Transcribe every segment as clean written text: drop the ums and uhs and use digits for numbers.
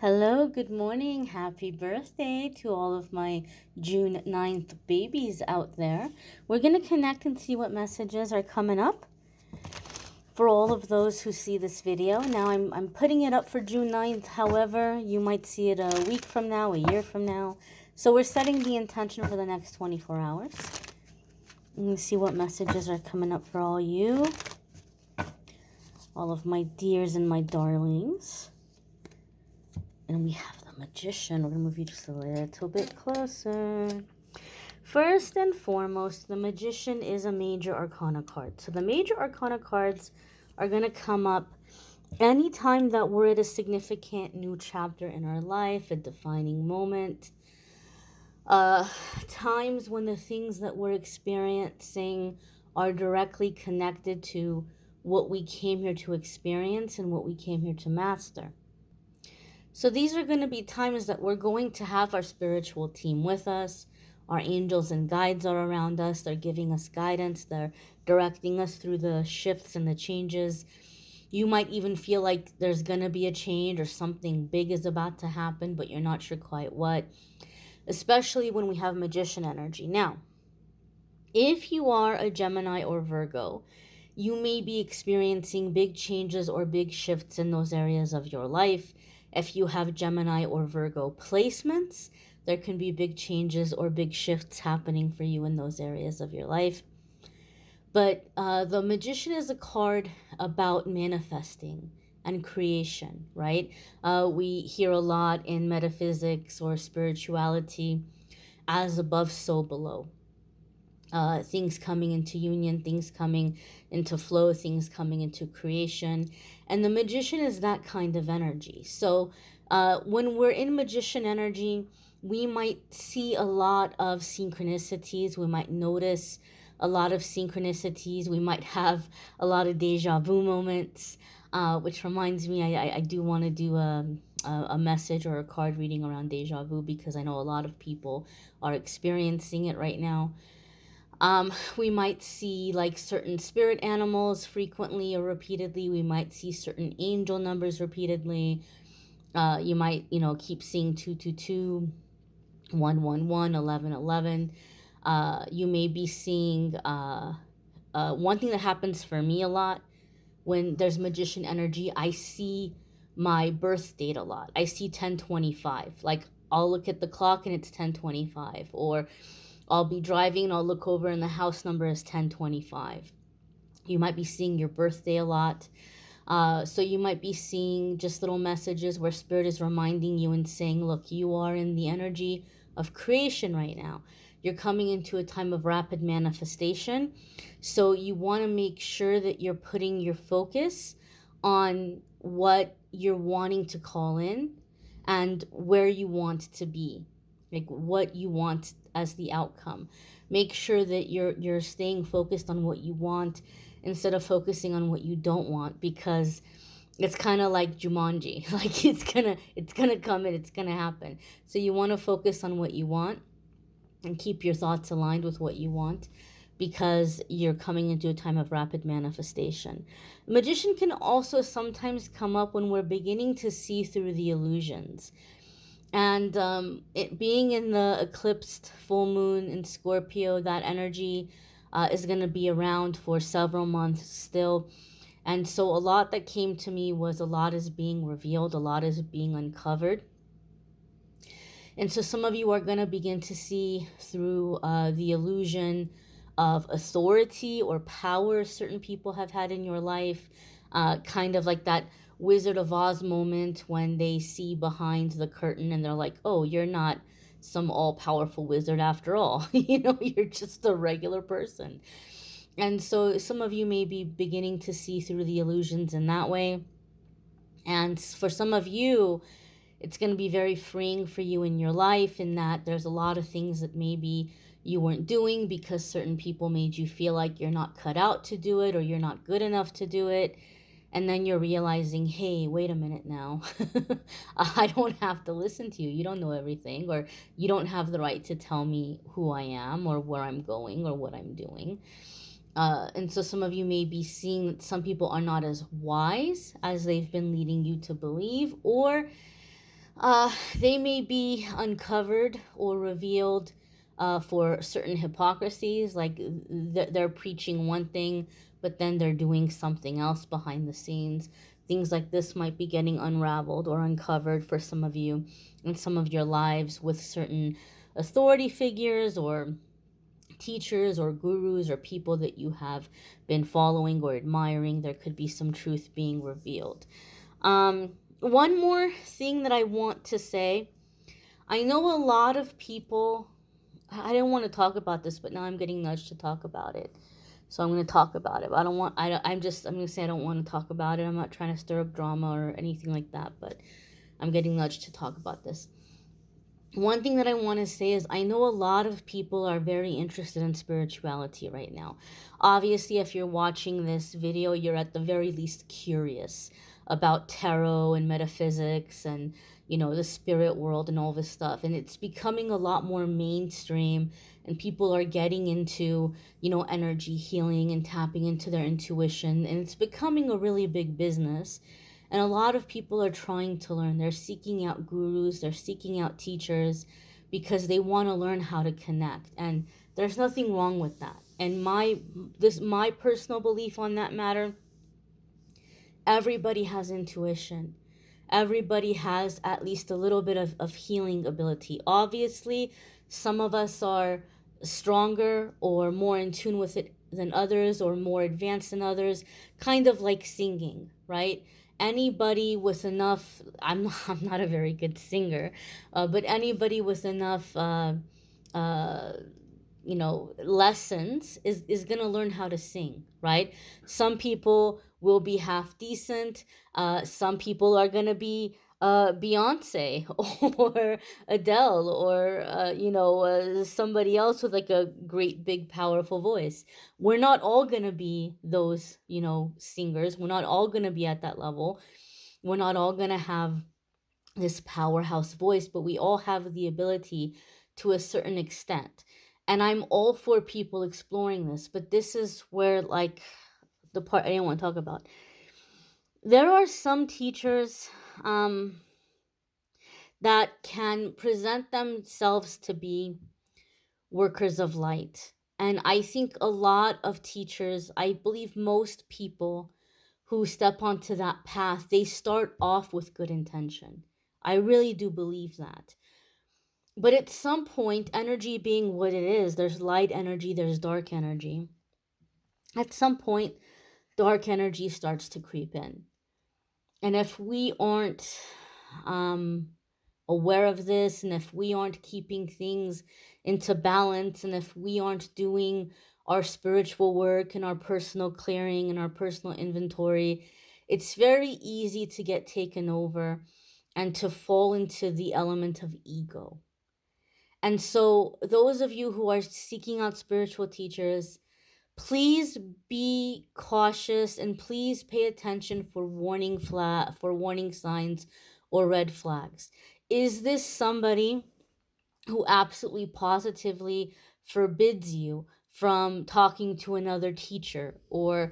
Hello, good morning. Happy birthday to all of my June 9th babies out there. We're going to connect and see what messages are coming up for all of those who see this video. Now, I'm putting it up for June 9th. However, you might see it a week from now, a year from now. So we're setting the intention for the next 24 hours. Let me see what messages are coming up for all you, all of my dears and my darlings. And we have the Magician. We're going to move you just a little bit closer. First and foremost, the Magician is a major arcana card. So the major arcana cards are going to come up anytime that we're at a significant new chapter in our life, a defining moment, times when the things that we're experiencing are directly connected to what we came here to experience and what we came here to master. So these are going to be times that we're going to have our spiritual team with us. Our angels and guides are around us. They're giving us guidance. They're directing us through the shifts and the changes. You might even feel like there's going to be a change or something big is about to happen, but you're not sure quite what, especially when we have Magician energy. Now, if you are a Gemini or Virgo, you may be experiencing big changes or big shifts in those areas of your life. If you have Gemini or Virgo placements, there can be big changes or big shifts happening for you in those areas of your life. But the Magician is a card about manifesting and creation, right? We hear a lot in metaphysics or spirituality, as above, so below. Things coming into union, things coming into flow, things coming into creation. And the Magician is that kind of energy. So when we're in Magician energy, we might see a lot of synchronicities. We might notice a lot of synchronicities. We might have a lot of deja vu moments, which reminds me, I do want to do a message or a card reading around deja vu, because I know a lot of people are experiencing it right now. We might see like certain spirit animals frequently or repeatedly. We might see certain angel numbers repeatedly. You might, keep seeing 222, 111, 1111. You may be seeing one thing that happens for me a lot when there's Magician energy. I see my birth date a lot. I see 1025. Like, I'll look at the clock and it's 1025, or I'll be driving and I'll look over and the house number is 1025. You might be seeing your birthday a lot. So you might be seeing just little messages where Spirit is reminding you and saying, look, you are in the energy of creation right now. You're coming into a time of rapid manifestation. So you want to make sure that you're putting your focus on what you're wanting to call in and where you want to be, like what you want as the outcome. Make sure that you're staying focused on what you want instead of focusing on what you don't want, because it's kind of like Jumanji. Like, it's gonna come and it's gonna happen. So you want to focus on what you want and keep your thoughts aligned with what you want, because you're coming into a time of rapid manifestation. Magician can also sometimes come up when we're beginning to see through the illusions. And it being in the eclipsed full moon in Scorpio, that energy is going to be around for several months still. And so a lot that came to me was a lot is being revealed, a lot is being uncovered. And so some of you are going to begin to see through the illusion of authority or power certain people have had in your life, kind of like that Wizard of Oz moment when they see behind the curtain and they're like, oh, you're not some all-powerful wizard after all. You're just a regular person. And so some of you may be beginning to see through the illusions in that way. And for some of you, it's going to be very freeing for you in your life, in that there's a lot of things that maybe you weren't doing because certain people made you feel like you're not cut out to do it or you're not good enough to do it. And then you're realizing, hey, wait a minute now. I don't have to listen to you. You don't know everything, or you don't have the right to tell me who I am or where I'm going or what I'm doing. And so some of you may be seeing that some people are not as wise as they've been leading you to believe, or They may be uncovered or revealed for certain hypocrisies, like they're preaching one thing, but then they're doing something else behind the scenes. Things like this might be getting unraveled or uncovered for some of you in some of your lives with certain authority figures or teachers or gurus or people that you have been following or admiring. There could be some truth being revealed. One more thing that I want to say. I know a lot of people, I didn't want to talk about this, but now I'm getting nudged to talk about it. So I'm going to talk about it. But I don't want, I'm going to say I don't want to talk about it. I'm not trying to stir up drama or anything like that, but I'm getting nudged to talk about this. One thing that I want to say is I know a lot of people are very interested in spirituality right now. Obviously, if you're watching this video, you're at the very least curious about tarot and metaphysics and, you know, the spirit world and all this stuff. And it's becoming a lot more mainstream, and people are getting into, you know, energy healing and tapping into their intuition. And it's becoming a really big business. And a lot of people are trying to learn. They're seeking out gurus, they're seeking out teachers because they want to learn how to connect. And there's nothing wrong with that. And my personal belief on that matter, everybody has intuition. Everybody has at least a little bit of healing ability. Obviously, some of us are stronger or more in tune with it than others or more advanced than others, kind of like singing, right? Anybody with enough, I'm not a very good singer, but anybody with enough uh, you know, lessons is going to learn how to sing, right? Some people will be half decent. Some people are going to be Beyonce or Adele or you know, somebody else with like a great big powerful voice. We're not all going to be those, you know, singers. We're not all going to be at that level. We're not all going to have this powerhouse voice, but we all have the ability to a certain extent. And I'm all for people exploring this, but this is where, like, the part I didn't want to talk about. There are some teachers that can present themselves to be workers of light. And I think a lot of teachers, I believe most people who step onto that path, they start off with good intention. I really do believe that. But at some point, energy being what it is, there's light energy, there's dark energy. At some point, dark energy starts to creep in. And if we aren't aware of this, and if we aren't keeping things into balance, and if we aren't doing our spiritual work and our personal clearing and our personal inventory, it's very easy to get taken over and to fall into the element of ego. And so, those of you who are seeking out spiritual teachers, please be cautious and please pay attention for warning signs or red flags. Is this somebody who absolutely positively forbids you from talking to another teacher or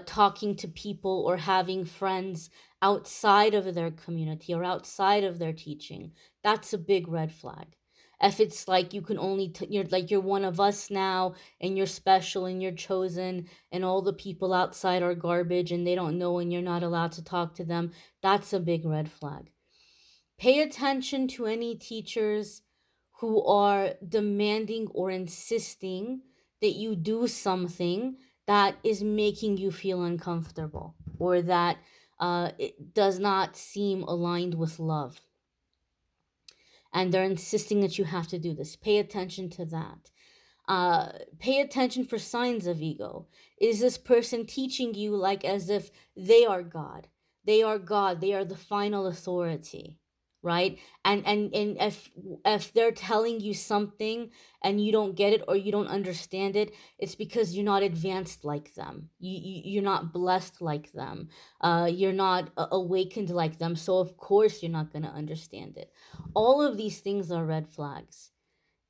talking to people or having friends outside of their community or outside of their teaching? That's a big red flag. If it's like you can only you're like you're one of us now and you're special and you're chosen and all the people outside are garbage and they don't know and you're not allowed to talk to them, that's a big red flag. Pay attention to any teachers who are demanding or insisting that you do something that is making you feel uncomfortable or that it does not seem aligned with love. And they're insisting that you have to do this. Pay attention to that. Pay attention for signs of ego. Is this person teaching you like as if they are God? They are God. They are the final authority, right? And if they're telling you something and you don't get it or you don't understand it, it's because you're not advanced like them. You're not blessed like them. You're not awakened like them. So of course you're not going to understand it. All of these things are red flags.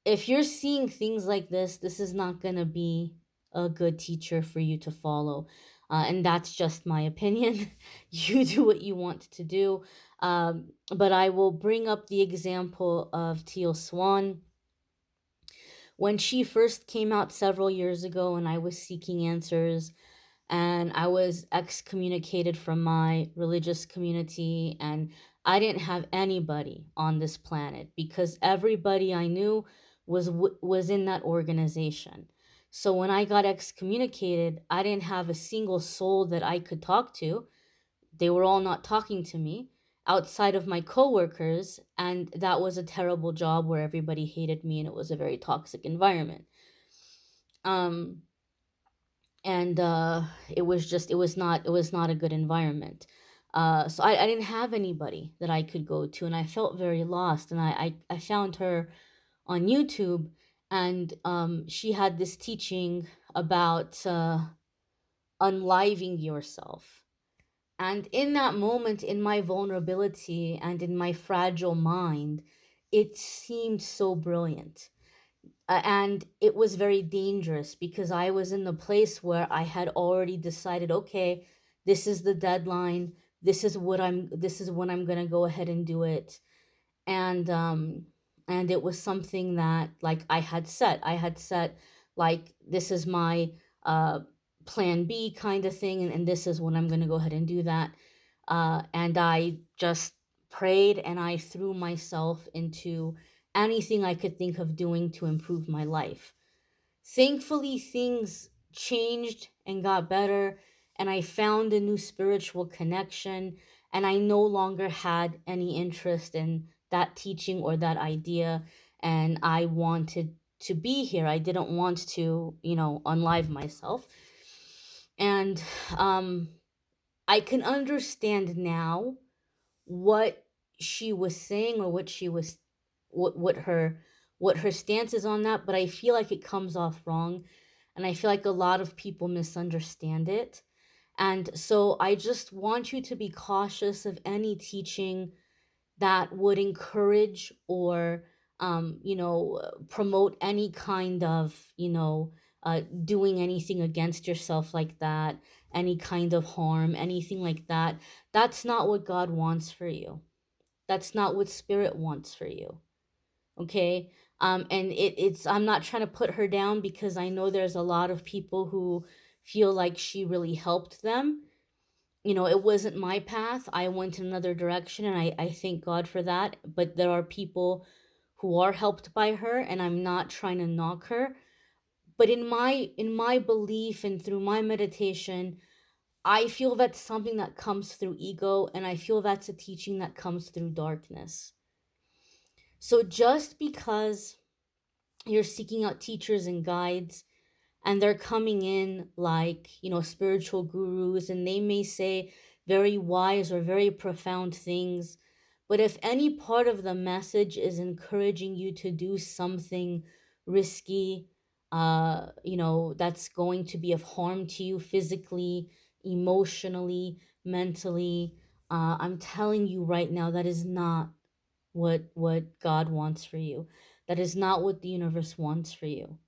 If you're seeing things like this is not going to be a good teacher for you to follow. And that's just my opinion. You do what you want to do. But I will bring up the example of Teal Swan. When she first came out several years ago and I was seeking answers, and I was excommunicated from my religious community, and I didn't have anybody on this planet because everybody I knew was in that organization. So when I got excommunicated, I didn't have a single soul that I could talk to. They were all not talking to me outside of my coworkers, and that was a terrible job where everybody hated me and it was a very toxic environment. Um and it was not a good environment. So I didn't have anybody that I could go to, and I felt very lost, and I found her on YouTube, and she had this teaching about unliving yourself. And in that moment, in my vulnerability and in my fragile mind, it seemed so brilliant. And it was very dangerous because I was in the place where I had already decided, okay, this is the deadline. This is when I'm going to go ahead and do it. And it was something that, like, I had set like, this is my plan B kind of thing, and this is when I'm going to go ahead and do that. And I just prayed and I threw myself into anything I could think of doing to improve my life. Thankfully, things changed and got better, and I found a new spiritual connection, and I no longer had any interest in that teaching or that idea, and I wanted to be here. I didn't want to, unlive myself. And I can understand now what she was saying, or what her stance is on that, but I feel like it comes off wrong, and I feel like a lot of people misunderstand it. And so I just want you to be cautious of any teaching that would encourage or promote any kind of doing anything against yourself, like that, any kind of harm, anything like that. That's not what God wants for you. That's not what spirit wants for you. Okay. And it's I'm not trying to put her down, because I know there's a lot of people who feel like she really helped them. It wasn't my path. I went in another direction, and I thank God for that. But there are people who are helped by her, and I'm not trying to knock her. But in my belief and through my meditation, I feel that's something that comes through ego, and I feel that's a teaching that comes through darkness. So just because you're seeking out teachers and guides, and they're coming in like, spiritual gurus, and they may say very wise or very profound things, but if any part of the message is encouraging you to do something risky, that's going to be of harm to you physically, emotionally, mentally, I'm telling you right now, that is not what God wants for you. That is not what the universe wants for you.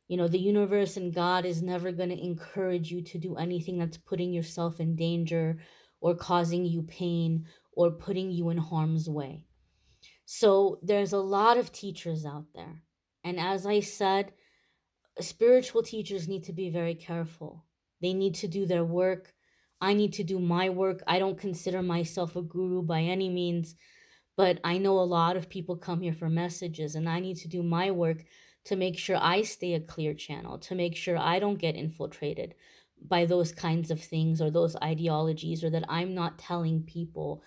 The universe and God is never going to encourage you to do anything that's putting yourself in danger, or causing you pain, or putting you in harm's way. So there's a lot of teachers out there. And as I said, spiritual teachers need to be very careful. They need to do their work. I need to do my work. I don't consider myself a guru by any means, but I know a lot of people come here for messages, and I need to do my work to make sure I stay a clear channel, to make sure I don't get infiltrated by those kinds of things or those ideologies, or that I'm not telling people,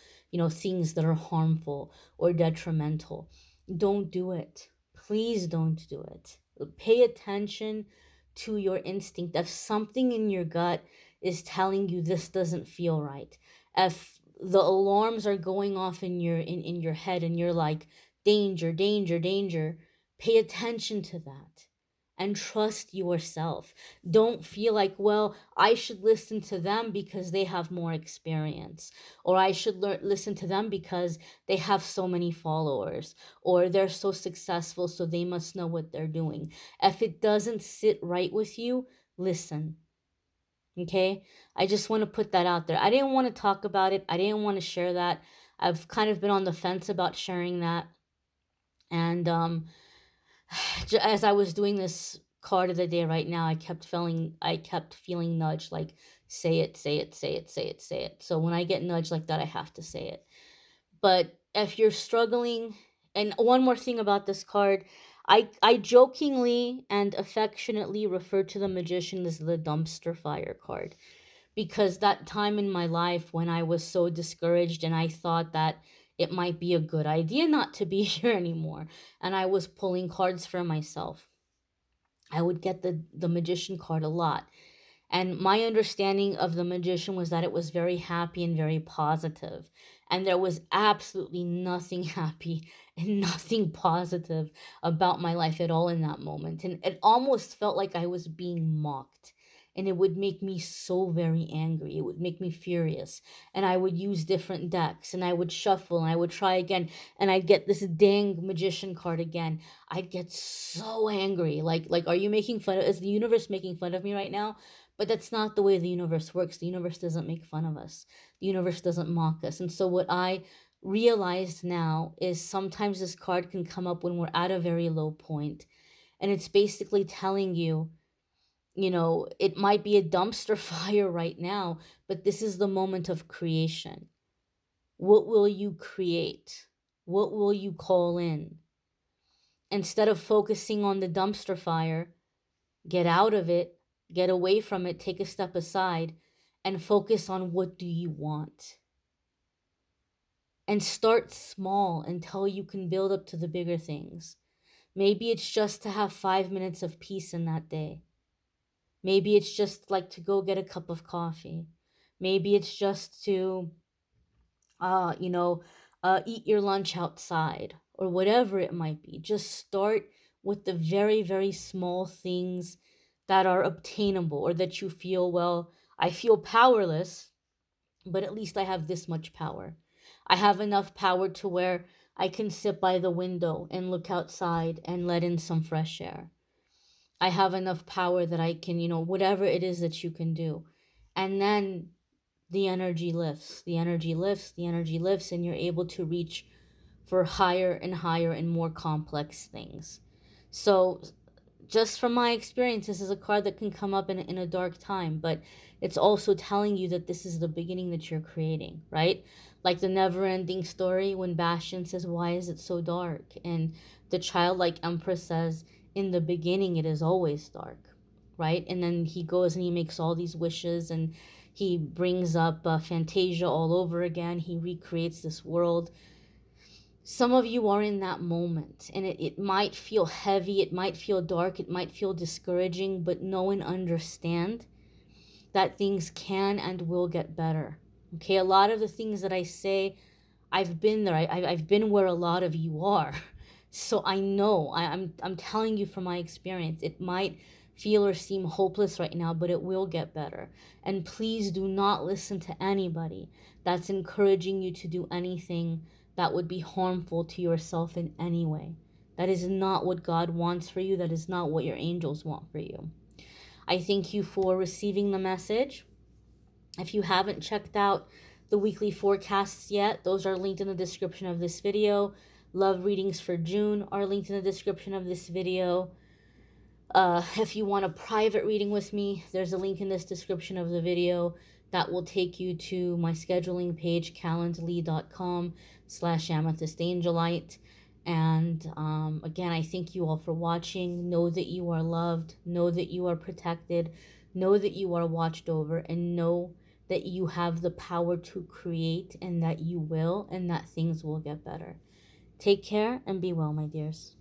things that are harmful or detrimental. Don't do it. Please don't do it. Pay attention to your instinct. If something in your gut is telling you this doesn't feel right, if the alarms are going off in your head, and you're like, danger, danger, danger, pay attention to that and trust yourself. Don't feel like, well, I should listen to them because they have more experience, or I should listen to them because they have so many followers, or they're so successful, so they must know what they're doing. If it doesn't sit right with you, listen. Okay? I just want to put that out there. I didn't want to talk about it. I didn't want to share that. I've kind of been on the fence about sharing that. And as I was doing this card of the day right now, I kept feeling nudged, like, say it, say it, say it, say it, say it. So when I get nudged like that, I have to say it. But if you're struggling, and one more thing about this card, I jokingly and affectionately refer to the magician as the dumpster fire card, because that time in my life when I was so discouraged and I thought that it might be a good idea not to be here anymore, and I was pulling cards for myself. I would get the magician card a lot. And my understanding of the magician was that it was very happy and very positive. And there was absolutely nothing happy and nothing positive about my life at all in that moment. And it almost felt like I was being mocked. And it would make me so very angry. It would make me furious. And I would use different decks and I would shuffle and I would try again. And I'd get this dang magician card again. I'd get so angry. Like, are you making fun of, is the universe making fun of me right now? But that's not the way the universe works. The universe doesn't make fun of us. The universe doesn't mock us. And so what I realized now is sometimes this card can come up when we're at a very low point. And it's basically telling you, it might be a dumpster fire right now, but this is the moment of creation. What will you create? What will you call in? Instead of focusing on the dumpster fire, get out of it, get away from it, take a step aside, and focus on what do you want. And start small until you can build up to the bigger things. Maybe it's just to have 5 minutes of peace in that day. Maybe it's just like to go get a cup of coffee. Maybe it's just to, eat your lunch outside or whatever it might be. Just start with the very, very small things that are obtainable, or that you feel, well, I feel powerless, but at least I have this much power. I have enough power to where I can sit by the window and look outside and let in some fresh air. I have enough power that I can, whatever it is that you can do. And then the energy lifts, the energy lifts, the energy lifts, and you're able to reach for higher and higher and more complex things. So, just from my experience, this is a card that can come up in a dark time, but it's also telling you that this is the beginning that you're creating, right? Like the never ending story when Bastion says, "Why is it so dark?" And the childlike Empress says, "In the beginning, it is always dark," right? And then he goes and he makes all these wishes and he brings up Fantasia all over again. He recreates this world. Some of you are in that moment, and it might feel heavy, it might feel dark, it might feel discouraging, but know and understand that things can and will get better. Okay, a lot of the things that I say, I've been there. I've been where a lot of you are. So I know, I'm telling you from my experience, it might feel or seem hopeless right now, but it will get better. And please do not listen to anybody that's encouraging you to do anything that would be harmful to yourself in any way. That is not what God wants for you. That is not what your angels want for you. I thank you for receiving the message. If you haven't checked out the weekly forecasts yet, those are linked in the description of this video. Love readings for June are linked in the description of this video. If you want a private reading with me, there's a link in this description of the video that will take you to my scheduling page, calendly.com/amethystangelite. And again, I thank you all for watching. Know that you are loved. Know that you are protected. Know that you are watched over. And know that you have the power to create, and that you will, and that things will get better. Take care and be well, my dears.